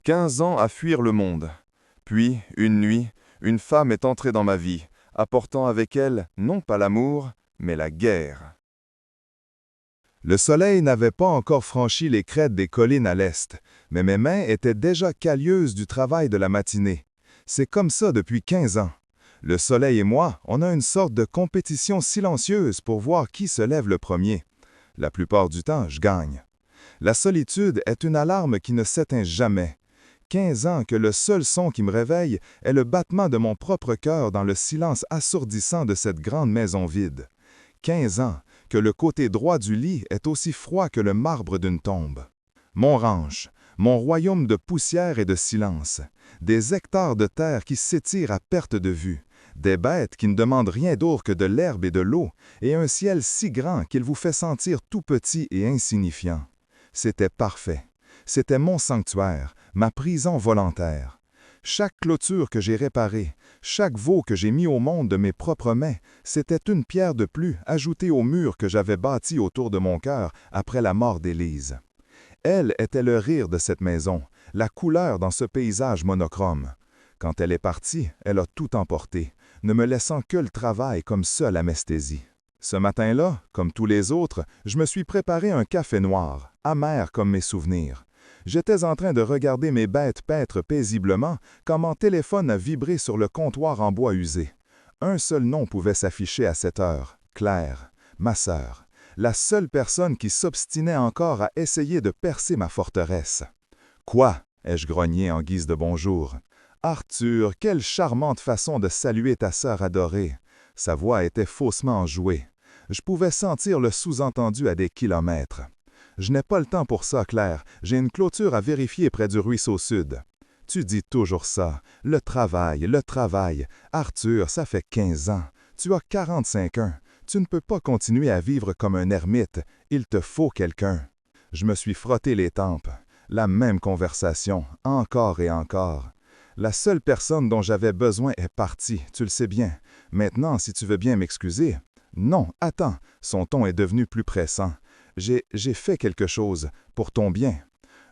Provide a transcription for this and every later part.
15 ans à fuir le monde. Puis, une nuit, une femme est entrée dans ma vie, apportant avec elle non pas l'amour, mais la guerre. Le soleil n'avait pas encore franchi les crêtes des collines à l'est, mais mes mains étaient déjà calleuses du travail de la matinée. C'est comme ça depuis 15 ans. Le soleil et moi, on a une sorte de compétition silencieuse pour voir qui se lève le premier. La plupart du temps, je gagne. La solitude est une alarme qui ne s'éteint jamais. 15 ans que le seul son qui me réveille est le battement de mon propre cœur dans le silence assourdissant de cette grande maison vide. 15 ans que le côté droit du lit est aussi froid que le marbre d'une tombe. Mon ranch, mon royaume de poussière et de silence, des hectares de terre qui s'étirent à perte de vue, des bêtes qui ne demandent rien d'autre que de l'herbe et de l'eau, et un ciel si grand qu'il vous fait sentir tout petit et insignifiant. C'était parfait. C'était mon sanctuaire, ma prison volontaire. Chaque clôture que j'ai réparée, chaque veau que j'ai mis au monde de mes propres mains, c'était une pierre de plus ajoutée au mur que j'avais bâti autour de mon cœur après la mort d'Élise. Elle était le rire de cette maison, la couleur dans ce paysage monochrome. Quand elle est partie, elle a tout emporté, ne me laissant que le travail comme seule anesthésie. Ce matin-là, comme tous les autres, je me suis préparé un café noir, amer comme mes souvenirs. J'étais en train de regarder mes bêtes paître paisiblement quand mon téléphone a vibré sur le comptoir en bois usé. Un seul nom pouvait s'afficher à cette heure, Claire, ma sœur, la seule personne qui s'obstinait encore à essayer de percer ma forteresse. « Quoi? » ai-je grogné en guise de bonjour. « Arthur, quelle charmante façon de saluer ta sœur adorée! » Sa voix était faussement enjouée. Je pouvais sentir le sous-entendu à des kilomètres. Je n'ai pas le temps pour ça, Claire. J'ai une clôture à vérifier près du ruisseau sud. Tu dis toujours ça. Le travail, le travail. Arthur, ça fait 15 ans. Tu as 45 ans. Tu ne peux pas continuer à vivre comme un ermite. Il te faut quelqu'un. Je me suis frotté les tempes. La même conversation, encore et encore. La seule personne dont j'avais besoin est partie, tu le sais bien. Maintenant, si tu veux bien m'excuser. Non, attends, son ton est devenu plus pressant. J'ai fait quelque chose, pour ton bien.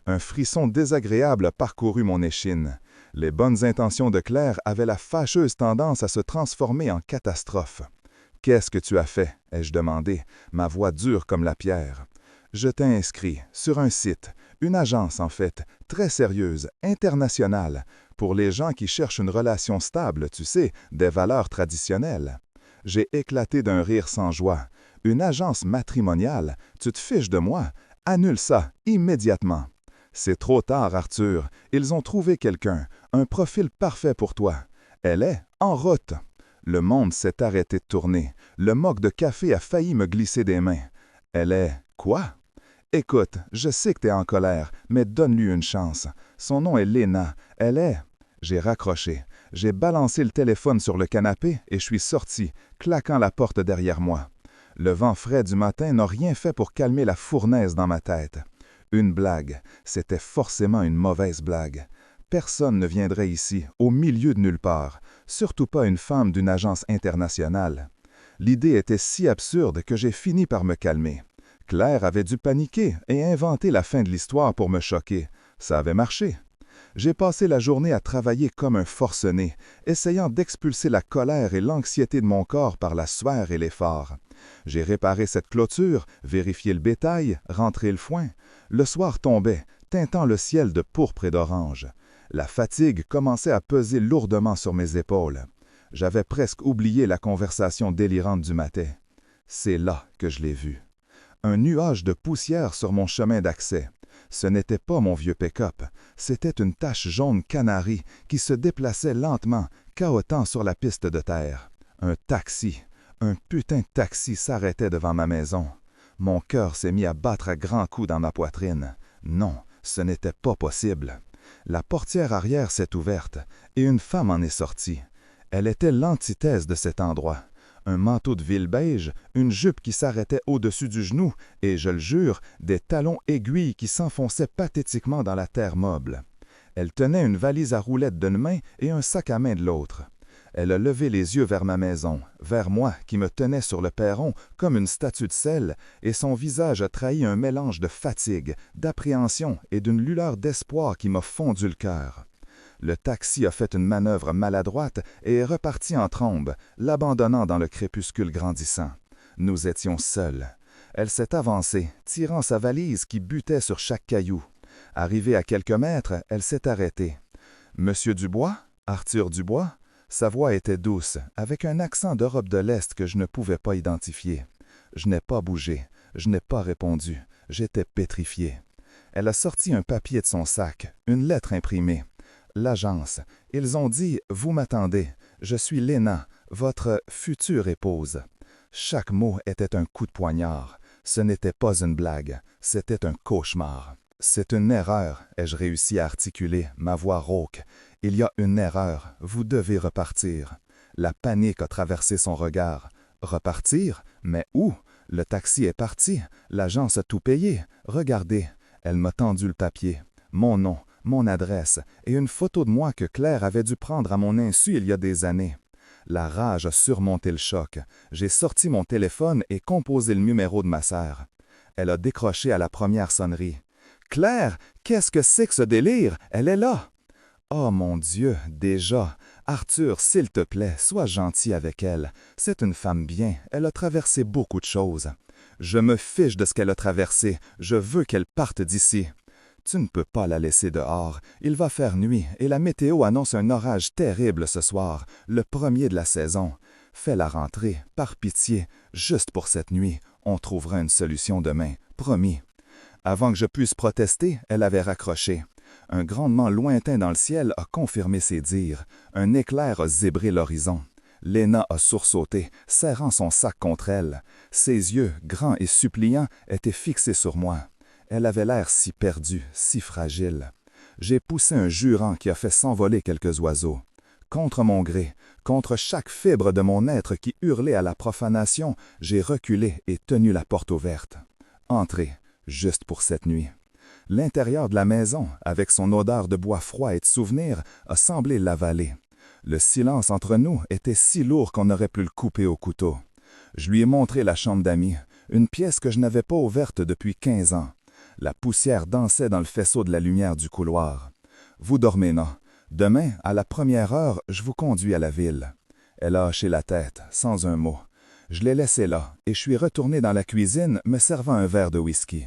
Un frisson désagréable a parcouru mon échine. Les bonnes intentions de Claire avaient la fâcheuse tendance à se transformer en catastrophe. « Qu'est-ce que tu as fait ?» ai-je demandé, ma voix dure comme la pierre. « Je t'ai inscrit sur un site, une agence en fait, très sérieuse, internationale, pour les gens qui cherchent une relation stable, tu sais, des valeurs traditionnelles. » J'ai éclaté d'un rire sans joie. « Une agence matrimoniale? Tu te fiches de moi? Annule ça, immédiatement. » C'est trop tard, Arthur. Ils ont trouvé quelqu'un, un profil parfait pour toi. Elle est en route. Le monde s'est arrêté de tourner. Le moque de café a failli me glisser des mains. Elle est... Quoi? Écoute, je sais que t'es en colère, mais donne-lui une chance. Son nom est Léna. Elle est... J'ai raccroché. J'ai balancé le téléphone sur le canapé et je suis sorti, claquant la porte derrière moi. Le vent frais du matin n'a rien fait pour calmer la fournaise dans ma tête. Une blague. C'était forcément une mauvaise blague. Personne ne viendrait ici, au milieu de nulle part, surtout pas une femme d'une agence internationale. L'idée était si absurde que j'ai fini par me calmer. Claire avait dû paniquer et inventer la fin de l'histoire pour me choquer. Ça avait marché. J'ai passé la journée à travailler comme un forcené, essayant d'expulser la colère et l'anxiété de mon corps par la sueur et l'effort. J'ai réparé cette clôture, vérifié le bétail, rentré le foin. Le soir tombait, teintant le ciel de pourpre et d'orange. La fatigue commençait à peser lourdement sur mes épaules. J'avais presque oublié la conversation délirante du matin. C'est là que je l'ai vue. Un nuage de poussière sur mon chemin d'accès. Ce n'était pas mon vieux pick-up, c'était une tache jaune canari qui se déplaçait lentement, cahotant sur la piste de terre. Un taxi, un putain de taxi s'arrêtait devant ma maison. Mon cœur s'est mis à battre à grands coups dans ma poitrine. Non, ce n'était pas possible. La portière arrière s'est ouverte et une femme en est sortie. Elle était l'antithèse de cet endroit. Un manteau de ville beige, une jupe qui s'arrêtait au-dessus du genou et, je le jure, des talons aiguilles qui s'enfonçaient pathétiquement dans la terre moble. Elle tenait une valise à roulettes d'une main et un sac à main de l'autre. Elle a levé les yeux vers ma maison, vers moi qui me tenais sur le perron comme une statue de sel, et son visage a trahi un mélange de fatigue, d'appréhension et d'une lueur d'espoir qui m'a fondu le cœur. Le taxi a fait une manœuvre maladroite et est reparti en trombe, l'abandonnant dans le crépuscule grandissant. Nous étions seuls. Elle s'est avancée, tirant sa valise qui butait sur chaque caillou. Arrivée à quelques mètres, elle s'est arrêtée. « Monsieur Dubois? Arthur Dubois? » Sa voix était douce, avec un accent d'Europe de l'Est que je ne pouvais pas identifier. Je n'ai pas bougé, je n'ai pas répondu, j'étais pétrifié. Elle a sorti un papier de son sac, une lettre imprimée. L'agence. Ils ont dit « Vous m'attendez, je suis Léna, votre future épouse ». Chaque mot était un coup de poignard. Ce n'était pas une blague, c'était un cauchemar. C'est une erreur, ai-je réussi à articuler, ma voix rauque. Il y a une erreur, vous devez repartir. La panique a traversé son regard. Repartir? Mais où? Le taxi est parti, l'agence a tout payé. Regardez, elle m'a tendu le papier. Mon nom, mon adresse et une photo de moi que Claire avait dû prendre à mon insu il y a des années. La rage a surmonté le choc. J'ai sorti mon téléphone et composé le numéro de ma sœur. Elle a décroché à la première sonnerie. « Claire, qu'est-ce que c'est que ce délire? Elle est là! » Oh mon Dieu, déjà! Arthur, s'il te plaît, sois gentil avec elle. C'est une femme bien, elle a traversé beaucoup de choses. Je me fiche de ce qu'elle a traversé, je veux qu'elle parte d'ici. Tu ne peux pas la laisser dehors, il va faire nuit et la météo annonce un orage terrible ce soir, le premier de la saison. Fais-la rentrer, par pitié, juste pour cette nuit, on trouvera une solution demain, promis. Avant que je puisse protester, elle avait raccroché. Un grondement lointain dans le ciel a confirmé ses dires. Un éclair a zébré l'horizon. Léna a sursauté, serrant son sac contre elle. Ses yeux, grands et suppliants, étaient fixés sur moi. Elle avait l'air si perdue, si fragile. J'ai poussé un jurant qui a fait s'envoler quelques oiseaux. Contre mon gré, contre chaque fibre de mon être qui hurlait à la profanation, j'ai reculé et tenu la porte ouverte. Entrez, juste pour cette nuit. L'intérieur de la maison, avec son odeur de bois froid et de souvenirs, a semblé l'avaler. Le silence entre nous était si lourd qu'on aurait pu le couper au couteau. Je lui ai montré la chambre d'amis, une pièce que je n'avais pas ouverte depuis 15 ans. La poussière dansait dans le faisceau de la lumière du couloir. « Vous dormez, non? Demain, à la première heure, je vous conduis à la ville. » Elle a hoché la tête, sans un mot. Je l'ai laissée là, et je suis retourné dans la cuisine, me servant un verre de whisky.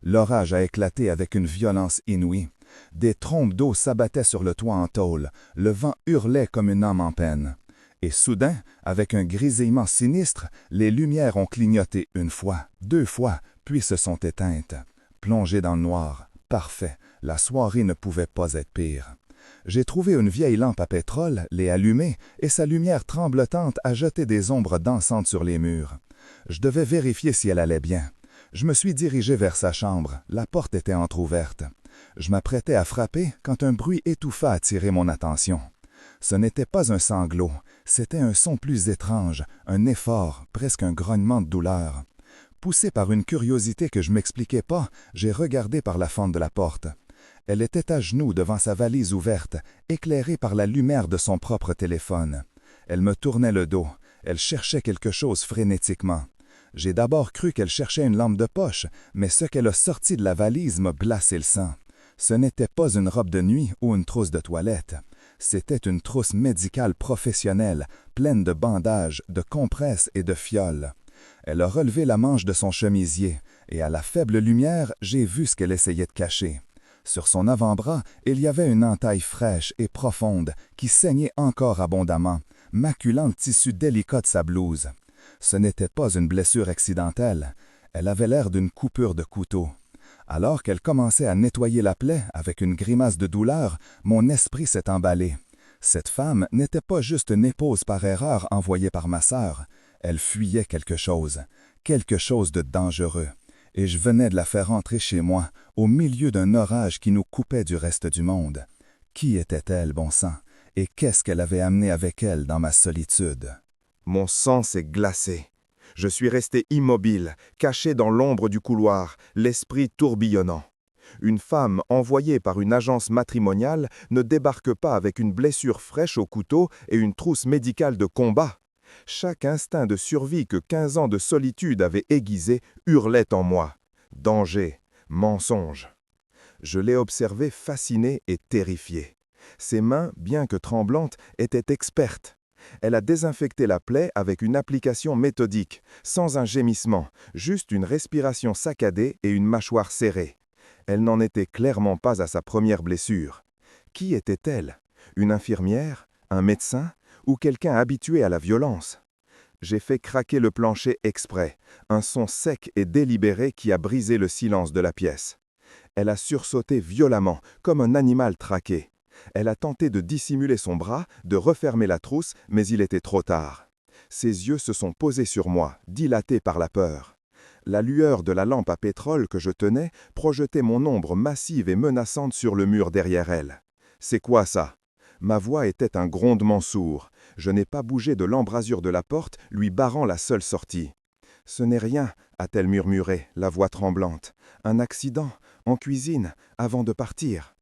L'orage a éclaté avec une violence inouïe. Des trombes d'eau s'abattaient sur le toit en tôle. Le vent hurlait comme une âme en peine. Et soudain, avec un grésillement sinistre, les lumières ont clignoté une fois, 2 fois, puis se sont éteintes. Plongé dans le noir, parfait, la soirée ne pouvait pas être pire. J'ai trouvé une vieille lampe à pétrole, l'ai allumée, et sa lumière tremblotante a jeté des ombres dansantes sur les murs. Je devais vérifier si elle allait bien. Je me suis dirigé vers sa chambre, la porte était entr'ouverte. Je m'apprêtais à frapper quand un bruit étouffant a attiré mon attention. Ce n'était pas un sanglot, c'était un son plus étrange, un effort, presque un grognement de douleur. Poussé par une curiosité que je ne m'expliquais pas, j'ai regardé par la fente de la porte. Elle était à genoux devant sa valise ouverte, éclairée par la lumière de son propre téléphone. Elle me tournait le dos, elle cherchait quelque chose frénétiquement. J'ai d'abord cru qu'elle cherchait une lampe de poche, mais ce qu'elle a sorti de la valise m'a glacé le sang. Ce n'était pas une robe de nuit ou une trousse de toilette. C'était une trousse médicale professionnelle, pleine de bandages, de compresses et de fioles. Elle a relevé la manche de son chemisier, et à la faible lumière, j'ai vu ce qu'elle essayait de cacher. Sur son avant-bras, il y avait une entaille fraîche et profonde qui saignait encore abondamment, maculant le tissu délicat de sa blouse. Ce n'était pas une blessure accidentelle, elle avait l'air d'une coupure de couteau. Alors qu'elle commençait à nettoyer la plaie avec une grimace de douleur, mon esprit s'est emballé. Cette femme n'était pas juste une épouse par erreur envoyée par ma sœur, elle fuyait quelque chose de dangereux. Et je venais de la faire entrer chez moi, au milieu d'un orage qui nous coupait du reste du monde. Qui était-elle, bon sang? Et qu'est-ce qu'elle avait amené avec elle dans ma solitude? Mon sang s'est glacé. Je suis resté immobile, caché dans l'ombre du couloir, l'esprit tourbillonnant. Une femme envoyée par une agence matrimoniale ne débarque pas avec une blessure fraîche au couteau et une trousse médicale de combat. Chaque instinct de survie que 15 ans de solitude avait aiguisé hurlait en moi. Danger, mensonge. Je l'ai observée fascinée et terrifiée. Ses mains, bien que tremblantes, étaient expertes. Elle a désinfecté la plaie avec une application méthodique, sans un gémissement, juste une respiration saccadée et une mâchoire serrée. Elle n'en était clairement pas à sa première blessure. Qui était-elle? Une infirmière? Un médecin? Ou quelqu'un habitué à la violence? J'ai fait craquer le plancher exprès, un son sec et délibéré qui a brisé le silence de la pièce. Elle a sursauté violemment, comme un animal traqué. Elle a tenté de dissimuler son bras, de refermer la trousse, mais il était trop tard. Ses yeux se sont posés sur moi, dilatés par la peur. La lueur de la lampe à pétrole que je tenais projetait mon ombre massive et menaçante sur le mur derrière elle. « C'est quoi ça ?» Ma voix était un grondement sourd. Je n'ai pas bougé de l'embrasure de la porte, lui barrant la seule sortie. « Ce n'est rien, a-t-elle murmuré, la voix tremblante. Un accident, en cuisine, avant de partir. »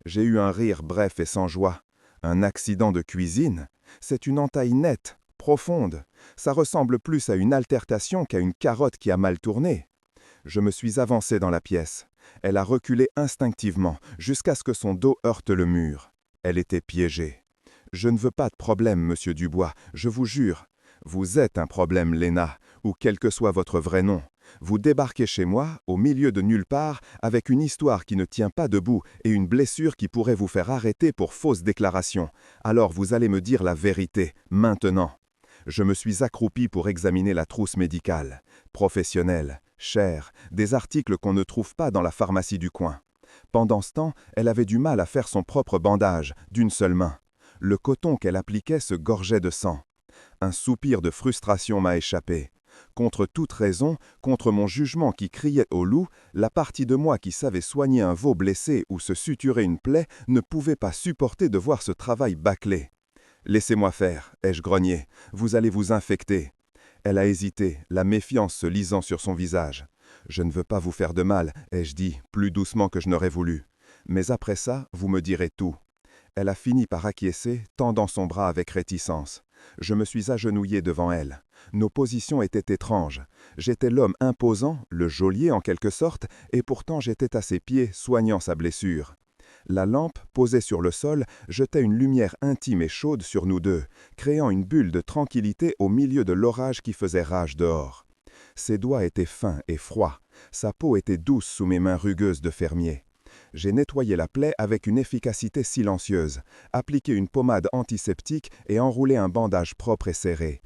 J'ai eu un rire bref et sans joie. Un accident de cuisine? C'est une entaille nette, profonde. Ça ressemble plus à une altercation qu'à une carotte qui a mal tourné. Je me suis avancé dans la pièce. Elle a reculé instinctivement, jusqu'à ce que son dos heurte le mur. Elle était piégée. Je ne veux pas de problème, monsieur Dubois, je vous jure. Vous êtes un problème, Léna, ou quel que soit votre vrai nom. Vous débarquez chez moi, au milieu de nulle part, avec une histoire qui ne tient pas debout et une blessure qui pourrait vous faire arrêter pour fausse déclaration. Alors vous allez me dire la vérité, maintenant. Je me suis accroupi pour examiner la trousse médicale. Professionnelle, chère, des articles qu'on ne trouve pas dans la pharmacie du coin. Pendant ce temps, elle avait du mal à faire son propre bandage, d'une seule main. Le coton qu'elle appliquait se gorgeait de sang. Un soupir de frustration m'a échappé. Contre toute raison, contre mon jugement qui criait au loup, la partie de moi qui savait soigner un veau blessé ou se suturer une plaie ne pouvait pas supporter de voir ce travail bâclé. « Laissez-moi faire » ai-je grogné, « vous allez vous infecter. » Elle a hésité, la méfiance se lisant sur son visage. « Je ne veux pas vous faire de mal » ai-je dit, plus doucement que je n'aurais voulu. « Mais après ça, vous me direz tout. » Elle a fini par acquiescer, tendant son bras avec réticence. Je me suis agenouillé devant elle. Nos positions étaient étranges. J'étais l'homme imposant, le geôlier en quelque sorte, et pourtant j'étais à ses pieds, soignant sa blessure. La lampe, posée sur le sol, jetait une lumière intime et chaude sur nous deux, créant une bulle de tranquillité au milieu de l'orage qui faisait rage dehors. Ses doigts étaient fins et froids. Sa peau était douce sous mes mains rugueuses de fermier. J'ai nettoyé la plaie avec une efficacité silencieuse, appliqué une pommade antiseptique et enroulé un bandage propre et serré.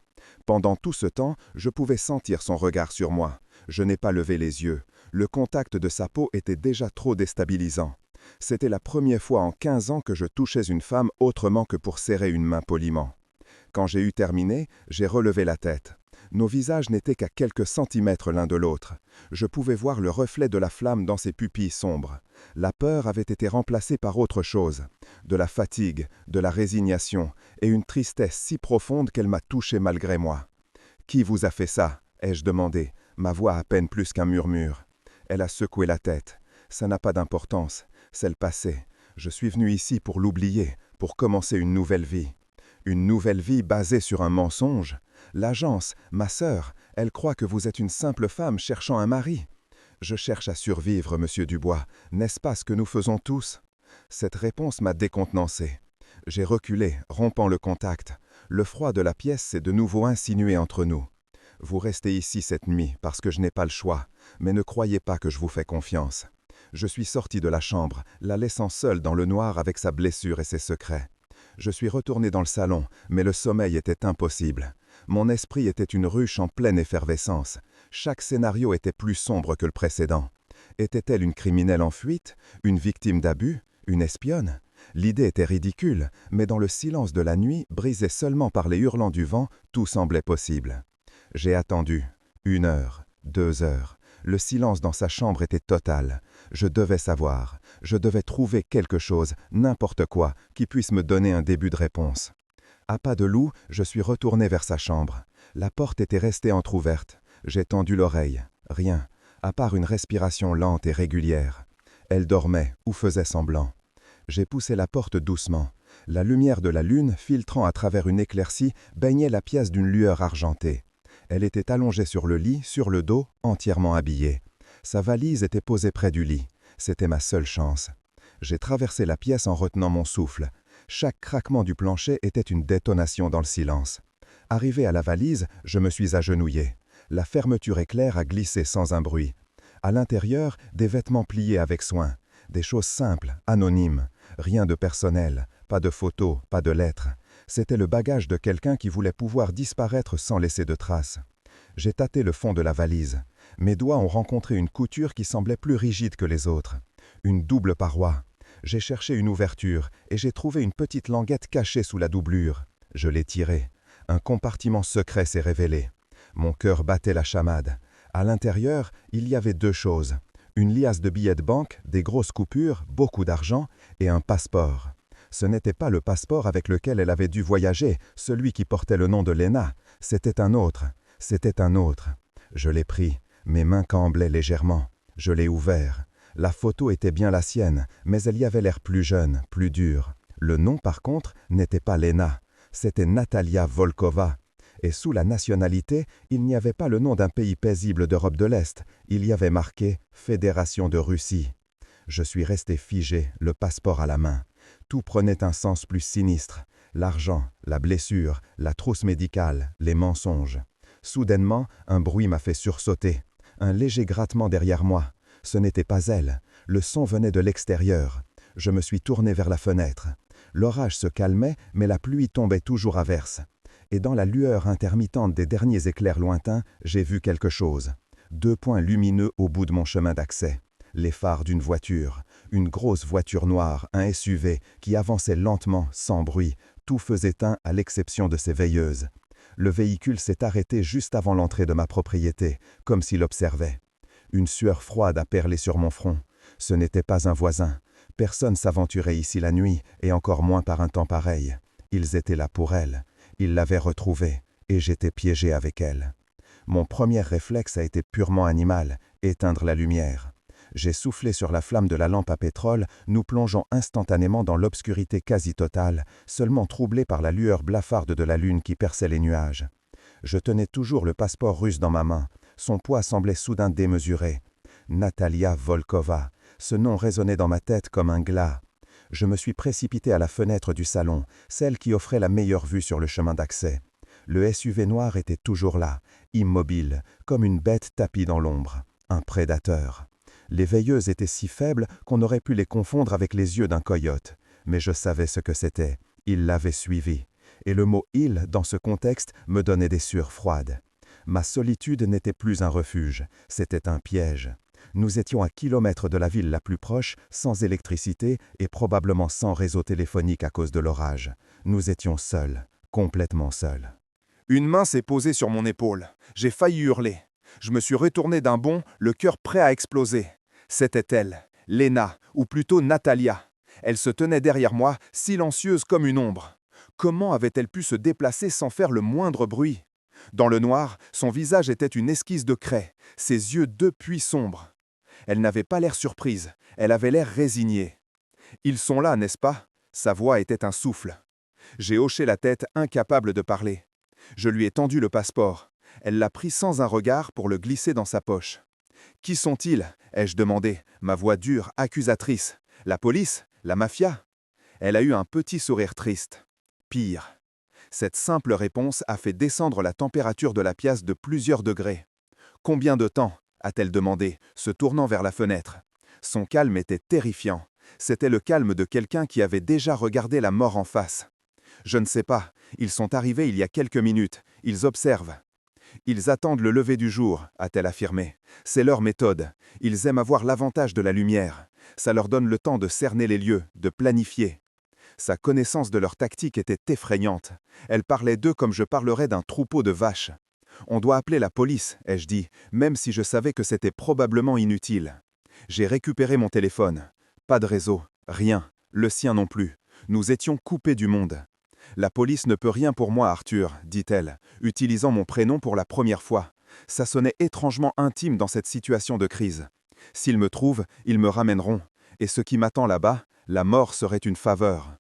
Pendant tout ce temps, je pouvais sentir son regard sur moi. Je n'ai pas levé les yeux. Le contact de sa peau était déjà trop déstabilisant. C'était la première fois en 15 ans que je touchais une femme autrement que pour serrer une main poliment. Quand j'ai eu terminé, j'ai relevé la tête. Nos visages n'étaient qu'à quelques centimètres l'un de l'autre. Je pouvais voir le reflet de la flamme dans ses pupilles sombres. La peur avait été remplacée par autre chose. De la fatigue, de la résignation et une tristesse si profonde qu'elle m'a touché malgré moi. « Qui vous a fait ça ?» ai-je demandé, ma voix à peine plus qu'un murmure. Elle a secoué la tête. « Ça n'a pas d'importance. C'est le passé. Je suis venu ici pour l'oublier, pour commencer une nouvelle vie. » Une nouvelle vie basée sur un mensonge? L'agence, ma sœur, elle croit que vous êtes une simple femme cherchant un mari. Je cherche à survivre, monsieur Dubois. N'est-ce pas ce que nous faisons tous? Cette réponse m'a décontenancé. J'ai reculé, rompant le contact. Le froid de la pièce s'est de nouveau insinué entre nous. Vous restez ici cette nuit parce que je n'ai pas le choix, mais ne croyez pas que je vous fais confiance. Je suis sorti de la chambre, la laissant seule dans le noir avec sa blessure et ses secrets. Je suis retourné dans le salon, mais le sommeil était impossible. Mon esprit était une ruche en pleine effervescence. Chaque scénario était plus sombre que le précédent. Était-elle une criminelle en fuite? Une victime d'abus? Une espionne? L'idée était ridicule, mais dans le silence de la nuit, brisé seulement par les hurlants du vent, tout semblait possible. J'ai attendu. 1 heure, 2 heures. Le silence dans sa chambre était total. Je devais savoir. Je devais trouver quelque chose, n'importe quoi, qui puisse me donner un début de réponse. À pas de loup, je suis retourné vers sa chambre. La porte était restée entr'ouverte. J'ai tendu l'oreille. Rien, à part une respiration lente et régulière. Elle dormait ou faisait semblant. J'ai poussé la porte doucement. La lumière de la lune, filtrant à travers une éclaircie, baignait la pièce d'une lueur argentée. Elle était allongée sur le lit, sur le dos, entièrement habillée. Sa valise était posée près du lit. C'était ma seule chance. J'ai traversé la pièce en retenant mon souffle. Chaque craquement du plancher était une détonation dans le silence. Arrivé à la valise, je me suis agenouillé. La fermeture éclair a glissé sans un bruit. À l'intérieur, des vêtements pliés avec soin. Des choses simples, anonymes. Rien de personnel, pas de photos, pas de lettres. C'était le bagage de quelqu'un qui voulait pouvoir disparaître sans laisser de traces. J'ai tâté le fond de la valise. Mes doigts ont rencontré une couture qui semblait plus rigide que les autres. Une double paroi. J'ai cherché une ouverture et j'ai trouvé une petite languette cachée sous la doublure. Je l'ai tirée. Un compartiment secret s'est révélé. Mon cœur battait la chamade. À l'intérieur, il y avait deux choses. Une liasse de billets de banque, des grosses coupures, beaucoup d'argent et un passeport. Ce n'était pas le passeport avec lequel elle avait dû voyager, celui qui portait le nom de Lena. C'était un autre. C'était un autre. Je l'ai pris. Mes mains tremblaient légèrement. Je l'ai ouvert. La photo était bien la sienne, mais elle y avait l'air plus jeune, plus dure. Le nom, par contre, n'était pas Lena. C'était Natalia Volkova. Et sous la nationalité, il n'y avait pas le nom d'un pays paisible d'Europe de l'Est. Il y avait marqué « Fédération de Russie ». Je suis resté figé, le passeport à la main. Tout prenait un sens plus sinistre. L'argent, la blessure, la trousse médicale, les mensonges. Soudainement, un bruit m'a fait sursauter. Un léger grattement derrière moi. Ce n'était pas elle. Le son venait de l'extérieur. Je me suis tourné vers la fenêtre. L'orage se calmait, mais la pluie tombait toujours à verse. Et dans la lueur intermittente des derniers éclairs lointains, j'ai vu quelque chose. Deux points lumineux au bout de mon chemin d'accès. Les phares d'une voiture. Une grosse voiture noire, un SUV, qui avançait lentement, sans bruit. Tout feu éteint à l'exception de ses veilleuses. Le véhicule s'est arrêté juste avant l'entrée de ma propriété, comme s'il observait. Une sueur froide a perlé sur mon front. Ce n'était pas un voisin. Personne s'aventurait ici la nuit, et encore moins par un temps pareil. Ils étaient là pour elle. Ils l'avaient retrouvée, et j'étais piégé avec elle. Mon premier réflexe a été purement animal, éteindre la lumière. J'ai soufflé sur la flamme de la lampe à pétrole, nous plongeant instantanément dans l'obscurité quasi totale, seulement troublée par la lueur blafarde de la lune qui perçait les nuages. Je tenais toujours le passeport russe dans ma main. Son poids semblait soudain démesuré. Natalia Volkova. Ce nom résonnait dans ma tête comme un glas. Je me suis précipité à la fenêtre du salon, celle qui offrait la meilleure vue sur le chemin d'accès. Le SUV noir était toujours là, immobile, comme une bête tapie dans l'ombre. Un prédateur. Les veilleuses étaient si faibles qu'on aurait pu les confondre avec les yeux d'un coyote. Mais je savais ce que c'était. Il l'avait suivi. Et le mot « il » dans ce contexte me donnait des sueurs froides. Ma solitude n'était plus un refuge, c'était un piège. Nous étions à kilomètres de la ville la plus proche, sans électricité et probablement sans réseau téléphonique à cause de l'orage. Nous étions seuls, complètement seuls. Une main s'est posée sur mon épaule. J'ai failli hurler. Je me suis retourné d'un bond, le cœur prêt à exploser. C'était elle, Lena, ou plutôt Natalia. Elle se tenait derrière moi, silencieuse comme une ombre. Comment avait-elle pu se déplacer sans faire le moindre bruit ? Dans le noir, son visage était une esquisse de craie, ses yeux deux puits sombres. Elle n'avait pas l'air surprise, elle avait l'air résignée. « Ils sont là, n'est-ce pas ?» Sa voix était un souffle. J'ai hoché la tête, incapable de parler. Je lui ai tendu le passeport. Elle l'a pris sans un regard pour le glisser dans sa poche. « Qui sont-ils » ai-je demandé, ma voix dure, accusatrice. « La police ? La mafia ?» Elle a eu un petit sourire triste. Pire. Cette simple réponse a fait descendre la température de la pièce de plusieurs degrés. « Combien de temps ?» a-t-elle demandé, se tournant vers la fenêtre. Son calme était terrifiant. C'était le calme de quelqu'un qui avait déjà regardé la mort en face. « Je ne sais pas. Ils sont arrivés il y a quelques minutes. Ils observent. »« Ils attendent le lever du jour, » a-t-elle affirmé. « C'est leur méthode. Ils aiment avoir l'avantage de la lumière. Ça leur donne le temps de cerner les lieux, de planifier. » Sa connaissance de leur tactique était effrayante. Elle parlait d'eux comme je parlerais d'un troupeau de vaches. « On doit appeler la police, » ai-je dit, même si je savais que c'était probablement inutile. J'ai récupéré mon téléphone. Pas de réseau, rien, le sien non plus. Nous étions coupés du monde. « La police ne peut rien pour moi, Arthur, » dit-elle, utilisant mon prénom pour la première fois. Ça sonnait étrangement intime dans cette situation de crise. « S'ils me trouvent, ils me ramèneront. » Et ce qui m'attend là-bas, la mort serait une faveur.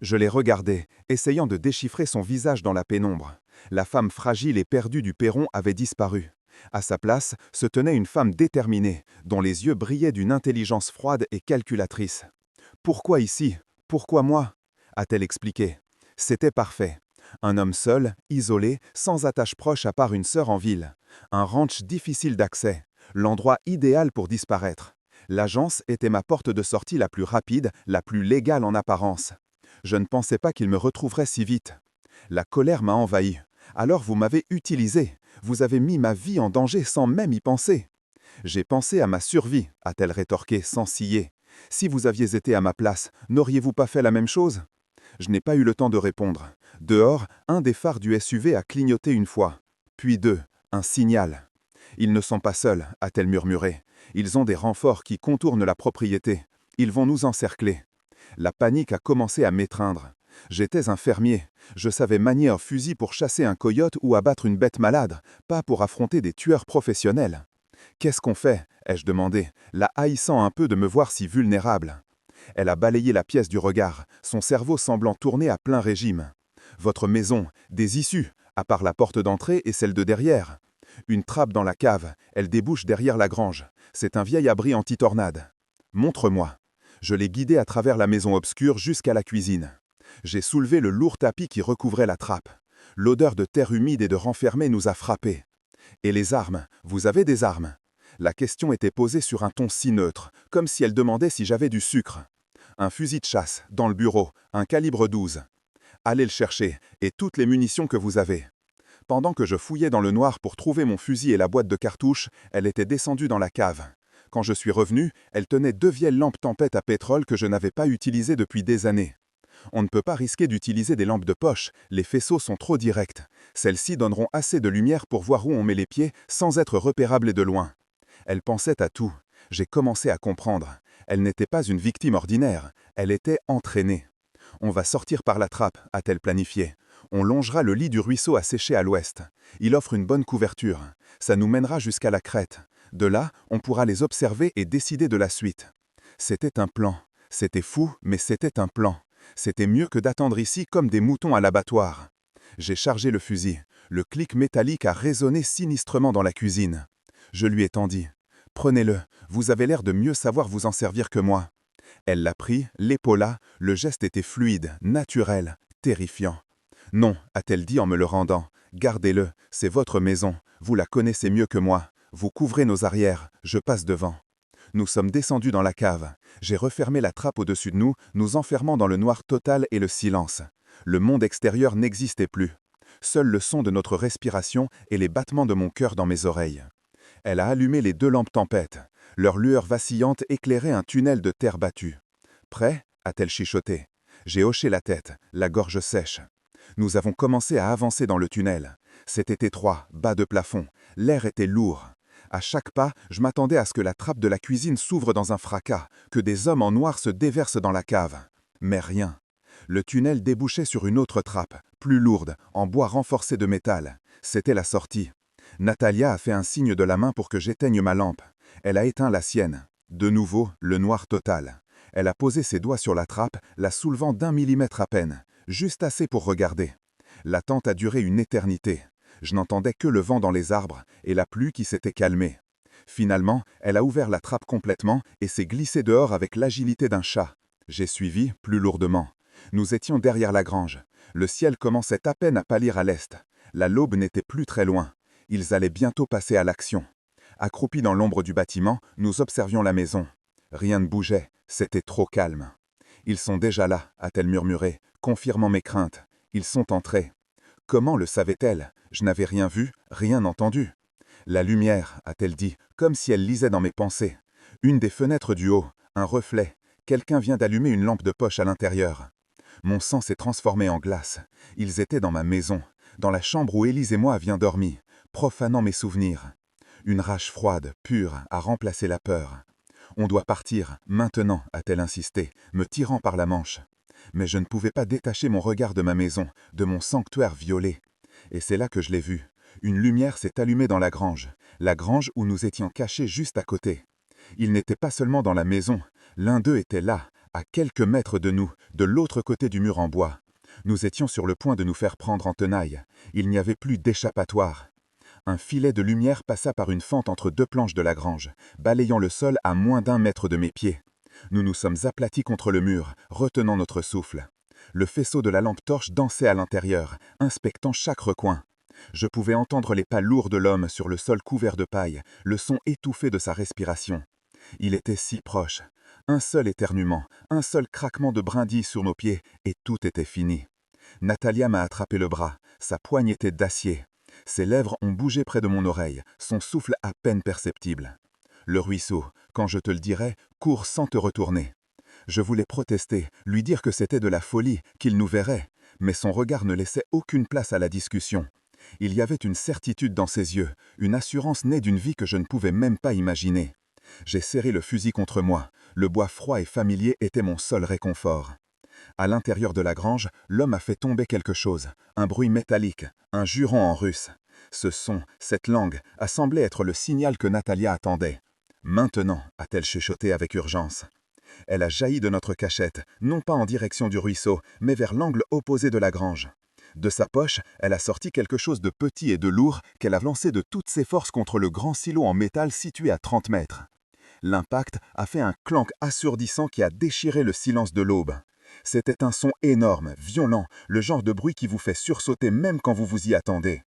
Je l'ai regardé, essayant de déchiffrer son visage dans la pénombre. La femme fragile et perdue du perron avait disparu. À sa place se tenait une femme déterminée, dont les yeux brillaient d'une intelligence froide et calculatrice. « Pourquoi ici? Pourquoi moi ?» a-t-elle expliqué. C'était parfait. Un homme seul, isolé, sans attache proche à part une sœur en ville. Un ranch difficile d'accès. L'endroit idéal pour disparaître. L'agence était ma porte de sortie la plus rapide, la plus légale en apparence. Je ne pensais pas qu'il me retrouverait si vite. La colère m'a envahi. Alors vous m'avez utilisé. Vous avez mis ma vie en danger sans même y penser. J'ai pensé à ma survie, a-t-elle rétorqué sans ciller. Si vous aviez été à ma place, n'auriez-vous pas fait la même chose? Je n'ai pas eu le temps de répondre. Dehors, un des phares du SUV a clignoté une fois. Puis deux, un signal. Ils ne sont pas seuls, a-t-elle murmuré. Ils ont des renforts qui contournent la propriété. Ils vont nous encercler. La panique a commencé à m'étreindre. J'étais un fermier. Je savais manier un fusil pour chasser un coyote ou abattre une bête malade, pas pour affronter des tueurs professionnels. « Qu'est-ce qu'on fait ?» ai-je demandé, la haïssant un peu de me voir si vulnérable. Elle a balayé la pièce du regard, son cerveau semblant tourner à plein régime. « Votre maison, des issues, à part la porte d'entrée et celle de derrière. Une trappe dans la cave, elle débouche derrière la grange. C'est un vieil abri anti-tornade. Montre-moi. » Je l'ai guidé à travers la maison obscure jusqu'à la cuisine. J'ai soulevé le lourd tapis qui recouvrait la trappe. L'odeur de terre humide et de renfermé nous a frappés. « Et les armes? Vous avez des armes ?» La question était posée sur un ton si neutre, comme si elle demandait si j'avais du sucre. « Un fusil de chasse, dans le bureau, un calibre 12. Allez le chercher, et toutes les munitions que vous avez. » Pendant que je fouillais dans le noir pour trouver mon fusil et la boîte de cartouches, elle était descendue dans la cave. Quand je suis revenu, elle tenait 2 vieilles lampes tempête à pétrole que je n'avais pas utilisées depuis des années. On ne peut pas risquer d'utiliser des lampes de poche, les faisceaux sont trop directs. Celles-ci donneront assez de lumière pour voir où on met les pieds sans être repérables et de loin. Elle pensait à tout. J'ai commencé à comprendre. Elle n'était pas une victime ordinaire, elle était entraînée. On va sortir par la trappe, a-t-elle planifié. On longera le lit du ruisseau à sécher à l'ouest. Il offre une bonne couverture. Ça nous mènera jusqu'à la crête. De là, on pourra les observer et décider de la suite. C'était un plan. C'était fou, mais c'était un plan. C'était mieux que d'attendre ici comme des moutons à l'abattoir. J'ai chargé le fusil. Le clic métallique a résonné sinistrement dans la cuisine. Je lui ai tendu. « Prenez-le, vous avez l'air de mieux savoir vous en servir que moi. » Elle l'a pris, l'épaula, le geste était fluide, naturel, terrifiant. « Non, a-t-elle dit en me le rendant. Gardez-le, c'est votre maison, vous la connaissez mieux que moi. Vous couvrez nos arrières, je passe devant. » Nous sommes descendus dans la cave. J'ai refermé la trappe au-dessus de nous, nous enfermant dans le noir total et le silence. Le monde extérieur n'existait plus. Seul le son de notre respiration et les battements de mon cœur dans mes oreilles. Elle a allumé les 2 lampes tempête. Leur lueur vacillante éclairait un tunnel de terre battue. « Prêt ?» a-t-elle chuchoté. J'ai hoché la tête, la gorge sèche. Nous avons commencé à avancer dans le tunnel. C'était étroit, bas de plafond. L'air était lourd. À chaque pas, je m'attendais à ce que la trappe de la cuisine s'ouvre dans un fracas, que des hommes en noir se déversent dans la cave. Mais rien. Le tunnel débouchait sur une autre trappe, plus lourde, en bois renforcé de métal. C'était la sortie. Natalia a fait un signe de la main pour que j'éteigne ma lampe. Elle a éteint la sienne. De nouveau, le noir total. Elle a posé ses doigts sur la trappe, la soulevant d'1 millimètre à peine, juste assez pour regarder. L'attente a duré une éternité. Je n'entendais que le vent dans les arbres et la pluie qui s'était calmée. Finalement, elle a ouvert la trappe complètement et s'est glissée dehors avec l'agilité d'un chat. J'ai suivi, plus lourdement. Nous étions derrière la grange. Le ciel commençait à peine à pâlir à l'est. La l'aube n'était plus très loin. Ils allaient bientôt passer à l'action. Accroupis dans l'ombre du bâtiment, nous observions la maison. Rien ne bougeait, c'était trop calme. « Ils sont déjà là », a-t-elle murmuré, confirmant mes craintes. « Ils sont entrés. » Comment le savait-elle? Je n'avais rien vu, rien entendu. « La lumière », a-t-elle dit, comme si elle lisait dans mes pensées. Une des fenêtres du haut, un reflet. Quelqu'un vient d'allumer une lampe de poche à l'intérieur. Mon sang s'est transformé en glace. Ils étaient dans ma maison, dans la chambre où Élise et moi avions dormi, profanant mes souvenirs. Une rage froide, pure, a remplacé la peur. « On doit partir, maintenant », a-t-elle insisté, me tirant par la manche. Mais je ne pouvais pas détacher mon regard de ma maison, de mon sanctuaire violé. Et c'est là que je l'ai vu. Une lumière s'est allumée dans la grange où nous étions cachés juste à côté. Il n'était pas seulement dans la maison, L'un d'eux était là, à quelques mètres de nous, de l'autre côté du mur en bois. Nous étions sur le point de nous faire prendre en tenaille. Il n'y avait plus d'échappatoire. Un filet de lumière passa par une fente entre deux planches de la grange, balayant le sol à moins d'1 mètre de mes pieds. Nous nous sommes aplatis contre le mur, retenant notre souffle. Le faisceau de la lampe torche dansait à l'intérieur, inspectant chaque recoin. Je pouvais entendre les pas lourds de l'homme sur le sol couvert de paille, le son étouffé de sa respiration. Il était si proche. Un seul éternuement, un seul craquement de brindilles sur nos pieds, et tout était fini. Natalia m'a attrapé le bras, sa poigne était d'acier. Ses lèvres ont bougé près de mon oreille, son souffle à peine perceptible. Le ruisseau, quand je te le dirai, court sans te retourner. Je voulais protester, lui dire que c'était de la folie, qu'il nous verrait, mais son regard ne laissait aucune place à la discussion. Il y avait une certitude dans ses yeux, une assurance née d'une vie que je ne pouvais même pas imaginer. J'ai serré le fusil contre moi, le bois froid et familier était mon seul réconfort. À l'intérieur de la grange, l'homme a fait tomber quelque chose, un bruit métallique, un juron en russe. Ce son, cette langue, a semblé être le signal que Natalia attendait. « Maintenant » a-t-elle chuchoté avec urgence. Elle a jailli de notre cachette, non pas en direction du ruisseau, mais vers l'angle opposé de la grange. De sa poche, elle a sorti quelque chose de petit et de lourd qu'elle a lancé de toutes ses forces contre le grand silo en métal situé à 30 mètres. L'impact a fait un clank assourdissant qui a déchiré le silence de l'aube. C'était un son énorme, violent, le genre de bruit qui vous fait sursauter même quand vous vous y attendez.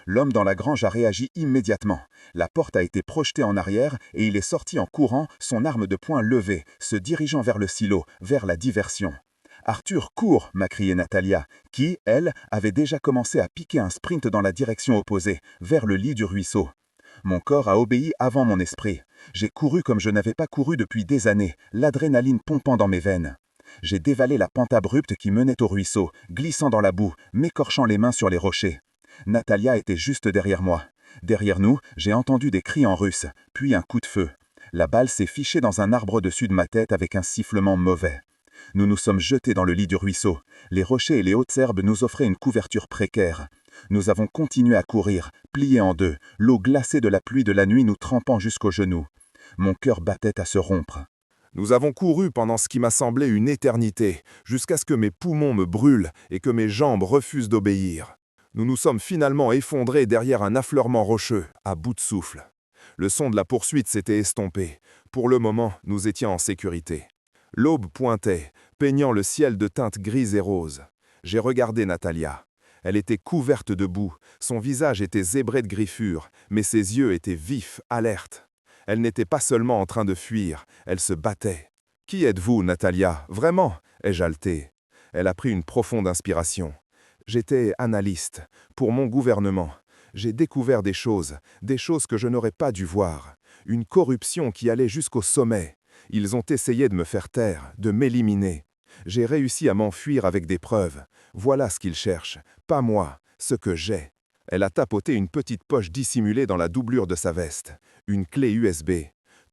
L'homme dans la grange a réagi immédiatement. La porte a été projetée en arrière et il est sorti en courant, son arme de poing levée, se dirigeant vers le silo, vers la diversion. « Arthur, cours !» m'a crié Natalia, qui, elle, avait déjà commencé à piquer un sprint dans la direction opposée, vers le lit du ruisseau. Mon corps a obéi avant mon esprit. J'ai couru comme je n'avais pas couru depuis des années, l'adrénaline pompant dans mes veines. J'ai dévalé la pente abrupte qui menait au ruisseau, glissant dans la boue, m'écorchant les mains sur les rochers. Natalia était juste derrière moi. Derrière nous, j'ai entendu des cris en russe, puis un coup de feu. La balle s'est fichée dans un arbre au-dessus de ma tête avec un sifflement mauvais. Nous nous sommes jetés dans le lit du ruisseau. Les rochers et les hautes herbes nous offraient une couverture précaire. Nous avons continué à courir, pliés en deux, l'eau glacée de la pluie de la nuit nous trempant jusqu'aux genoux. Mon cœur battait à se rompre. Nous avons couru pendant ce qui m'a semblé une éternité, jusqu'à ce que mes poumons me brûlent et que mes jambes refusent d'obéir. Nous nous sommes finalement effondrés derrière un affleurement rocheux, à bout de souffle. Le son de la poursuite s'était estompé. Pour le moment, nous étions en sécurité. L'aube pointait, peignant le ciel de teintes grises et roses. J'ai regardé Natalia. Elle était couverte de boue, son visage était zébré de griffures, mais ses yeux étaient vifs, alertes. Elle n'était pas seulement en train de fuir, elle se battait. « Qui êtes-vous, Natalia, vraiment ?» ai-je haleté. Elle a pris une profonde inspiration. J'étais analyste, pour mon gouvernement. J'ai découvert des choses que je n'aurais pas dû voir. Une corruption qui allait jusqu'au sommet. Ils ont essayé de me faire taire, de m'éliminer. J'ai réussi à m'enfuir avec des preuves. Voilà ce qu'ils cherchent, pas moi, ce que j'ai. Elle a tapoté une petite poche dissimulée dans la doublure de sa veste. Une clé USB.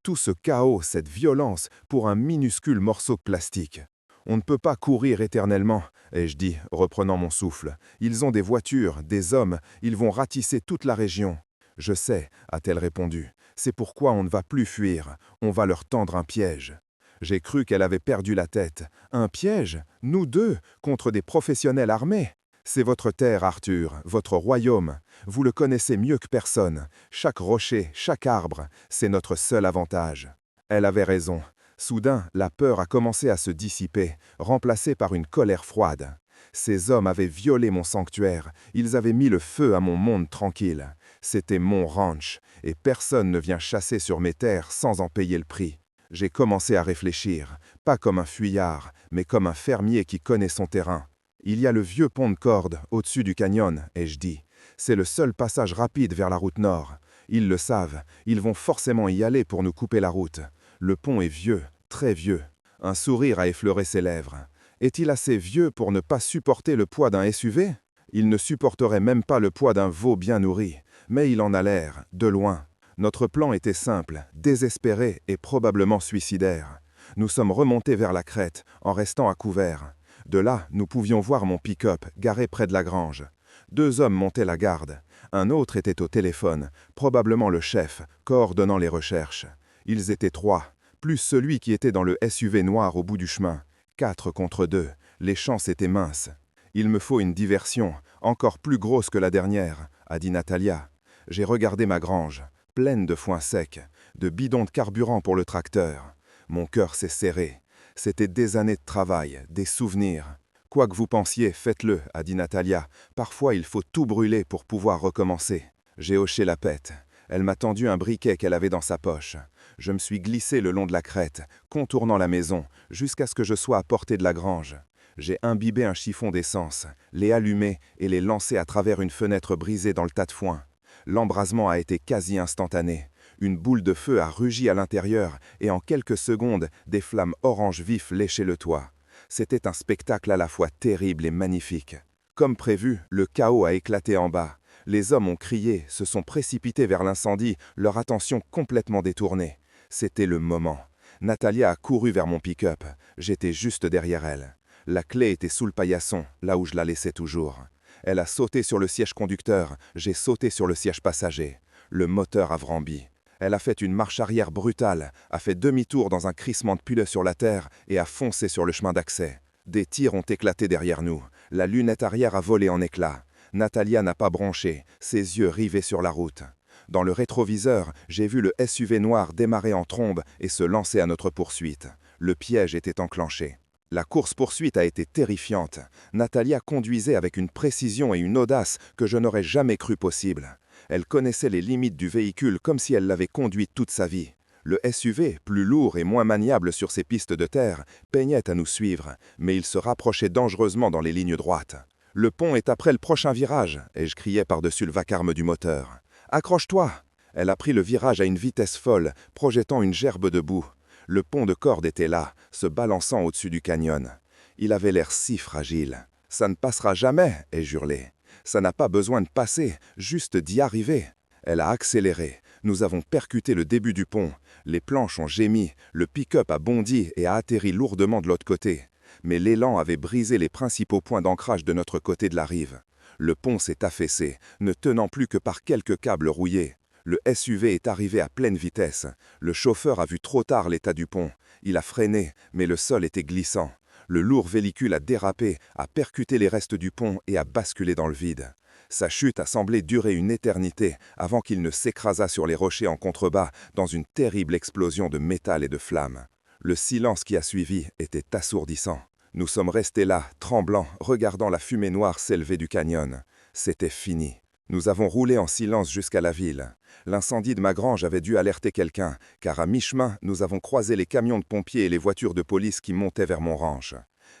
Tout ce chaos, cette violence, pour un minuscule morceau de plastique. On ne peut pas courir éternellement, ai-je dit, reprenant mon souffle. Ils ont des voitures, des hommes, ils vont ratisser toute la région. Je sais, a-t-elle répondu. C'est pourquoi on ne va plus fuir, on va leur tendre un piège. J'ai cru qu'elle avait perdu la tête. Un piège? Nous deux, contre des professionnels armés? C'est votre terre, Arthur, votre royaume. Vous le connaissez mieux que personne. Chaque rocher, chaque arbre, c'est notre seul avantage. Elle avait raison. Soudain, la peur a commencé à se dissiper, remplacée par une colère froide. Ces hommes avaient violé mon sanctuaire, ils avaient mis le feu à mon monde tranquille. C'était mon ranch, et personne ne vient chasser sur mes terres sans en payer le prix. J'ai commencé à réfléchir, pas comme un fuyard, mais comme un fermier qui connaît son terrain. Il y a le vieux pont de corde au-dessus du canyon, ai-je dit. C'est le seul passage rapide vers la route nord. Ils le savent, ils vont forcément y aller pour nous couper la route. Le pont est vieux, très vieux. Un sourire a effleuré ses lèvres. Est-il assez vieux pour ne pas supporter le poids d'un SUV? Il ne supporterait même pas le poids d'un veau bien nourri. Mais il en a l'air, de loin. Notre plan était simple, désespéré et probablement suicidaire. Nous sommes remontés vers la crête, en restant à couvert. De là, nous pouvions voir mon pick-up, garé près de la grange. 2 hommes montaient la garde. Un autre était au téléphone, probablement le chef, coordonnant les recherches. Ils étaient 3. plus celui qui était dans le SUV noir au bout du chemin. 4 contre 2, les chances étaient minces. Il me faut une diversion, encore plus grosse que la dernière, a dit Natalia. J'ai regardé ma grange, pleine de foin sec, de bidons de carburant pour le tracteur. Mon cœur s'est serré. C'était des années de travail, des souvenirs. Quoi que vous pensiez, faites-le, a dit Natalia. Parfois, il faut tout brûler pour pouvoir recommencer. J'ai hoché la tête. Elle m'a tendu un briquet qu'elle avait dans sa poche. Je me suis glissé le long de la crête, contournant la maison, jusqu'à ce que je sois à portée de la grange. J'ai imbibé un chiffon d'essence, l'ai allumé et l'ai lancé à travers une fenêtre brisée dans le tas de foin. L'embrasement a été quasi instantané. Une boule de feu a rugi à l'intérieur et en quelques secondes, des flammes orange vif léchaient le toit. C'était un spectacle à la fois terrible et magnifique. Comme prévu, le chaos a éclaté en bas. Les hommes ont crié, se sont précipités vers l'incendie, leur attention complètement détournée. C'était le moment. Natalia a couru vers mon pick-up. J'étais juste derrière elle. La clé était sous le paillasson, là où je la laissais toujours. Elle a sauté sur le siège conducteur, j'ai sauté sur le siège passager. Le moteur a vrambi. Elle a fait une marche arrière brutale, a fait demi-tour dans un crissement de puleux sur la terre et a foncé sur le chemin d'accès. Des tirs ont éclaté derrière nous. La lunette arrière a volé en éclats. Natalia n'a pas bronché, ses yeux rivés sur la route. Dans le rétroviseur, j'ai vu le SUV noir démarrer en trombe et se lancer à notre poursuite. Le piège était enclenché. La course-poursuite a été terrifiante. Natalia conduisait avec une précision et une audace que je n'aurais jamais cru possible. Elle connaissait les limites du véhicule comme si elle l'avait conduit toute sa vie. Le SUV, plus lourd et moins maniable sur ses pistes de terre, peignait à nous suivre, mais il se rapprochait dangereusement dans les lignes droites. « Le pont est après le prochain virage !» ai-je crié par-dessus le vacarme du moteur. « Accroche-toi !» Elle a pris le virage à une vitesse folle, projetant une gerbe de boue. Le pont de corde était là, se balançant au-dessus du canyon. Il avait l'air si fragile. « Ça ne passera jamais !» ai-je hurlé. « Ça n'a pas besoin de passer, juste d'y arriver !» Elle a accéléré. Nous avons percuté le début du pont. Les planches ont gémi, le pick-up a bondi et a atterri lourdement de l'autre côté. Mais l'élan avait brisé les principaux points d'ancrage de notre côté de la rive. Le pont s'est affaissé, ne tenant plus que par quelques câbles rouillés. Le SUV est arrivé à pleine vitesse. Le chauffeur a vu trop tard l'état du pont. Il a freiné, mais le sol était glissant. Le lourd véhicule a dérapé, a percuté les restes du pont et a basculé dans le vide. Sa chute a semblé durer une éternité avant qu'il ne s'écrasât sur les rochers en contrebas dans une terrible explosion de métal et de flammes. Le silence qui a suivi était assourdissant. Nous sommes restés là, tremblants, regardant la fumée noire s'élever du canyon. C'était fini. Nous avons roulé en silence jusqu'à la ville. L'incendie de ma grange avait dû alerter quelqu'un, car à mi-chemin, nous avons croisé les camions de pompiers et les voitures de police qui montaient vers mon ranch.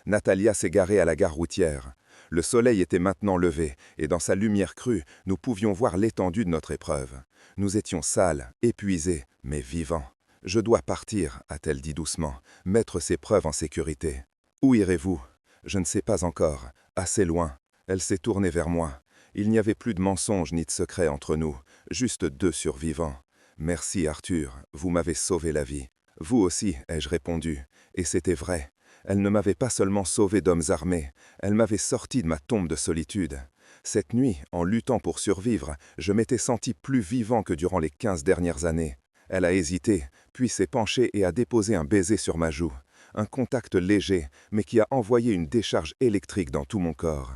Natalia s'est garée à la gare routière. Le soleil était maintenant levé, et dans sa lumière crue, nous pouvions voir l'étendue de notre épreuve. Nous étions sales, épuisés, mais vivants. « Je dois partir », a-t-elle dit doucement, « mettre ces preuves en sécurité. »« Où irez-vous » ?»« Je ne sais pas encore. Assez loin. » Elle s'est tournée vers moi. Il n'y avait plus de mensonges ni de secrets entre nous, juste 2 survivants. « Merci Arthur, vous m'avez sauvé la vie. »« Vous aussi », ai-je répondu, et c'était vrai. Elle ne m'avait pas seulement sauvé d'hommes armés, elle m'avait sorti de ma tombe de solitude. Cette nuit, en luttant pour survivre, je m'étais senti plus vivant que durant les 15 dernières années. Elle a hésité, puis s'est penchée et a déposé un baiser sur ma joue. Un contact léger, mais qui a envoyé une décharge électrique dans tout mon corps.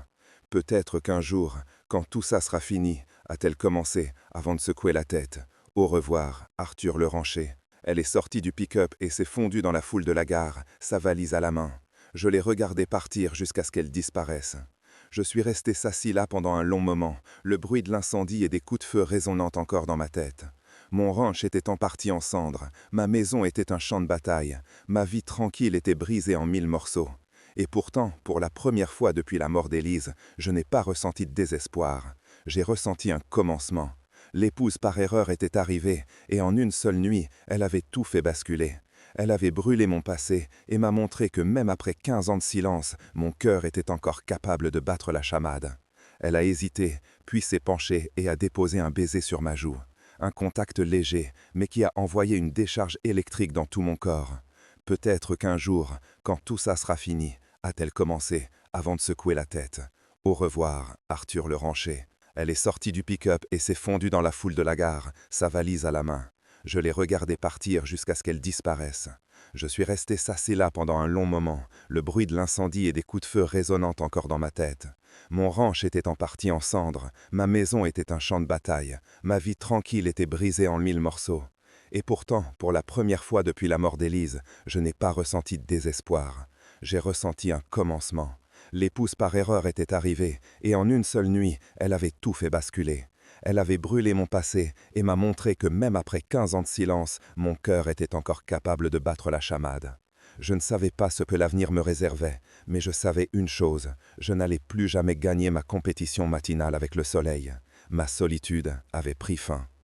Peut-être qu'un jour, quand tout ça sera fini, a-t-elle commencé, avant de secouer la tête. Au revoir, Arthur le rancher. Elle est sortie du pick-up et s'est fondue dans la foule de la gare, sa valise à la main. Je l'ai regardée partir jusqu'à ce qu'elle disparaisse. Je suis resté assis là pendant un long moment, le bruit de l'incendie et des coups de feu résonnant encore dans ma tête. Mon ranch était en partie en cendres, ma maison était un champ de bataille, ma vie tranquille était brisée en 1000 morceaux. Et pourtant, pour la première fois depuis la mort d'Élise, je n'ai pas ressenti de désespoir. J'ai ressenti un commencement. L'épouse par erreur était arrivée, et en une seule nuit, elle avait tout fait basculer. Elle avait brûlé mon passé et m'a montré que même après 15 ans de silence, mon cœur était encore capable de battre la chamade. Elle a hésité, puis s'est penchée et a déposé un baiser sur ma joue. Un contact léger, mais qui a envoyé une décharge électrique dans tout mon corps. Peut-être qu'un jour, quand tout ça sera fini, a-t-elle commencé, avant de secouer la tête. Au revoir, Arthur le rancher. Elle est sortie du pick-up et s'est fondue dans la foule de la gare, sa valise à la main. Je les regardais partir jusqu'à ce qu'elles disparaissent. Je suis resté sassé là pendant un long moment, le bruit de l'incendie et des coups de feu résonnant encore dans ma tête. Mon ranch était en partie en cendres, ma maison était un champ de bataille, ma vie tranquille était brisée en 1000 morceaux. Et pourtant, pour la première fois depuis la mort d'Élise, je n'ai pas ressenti de désespoir. J'ai ressenti un commencement. L'épouse par erreur était arrivée, et en une seule nuit, elle avait tout fait basculer. Elle avait brûlé mon passé et m'a montré que même après 15 ans de silence, mon cœur était encore capable de battre la chamade. Je ne savais pas ce que l'avenir me réservait, mais je savais une chose, je n'allais plus jamais gagner ma compétition matinale avec le soleil. Ma solitude avait pris fin.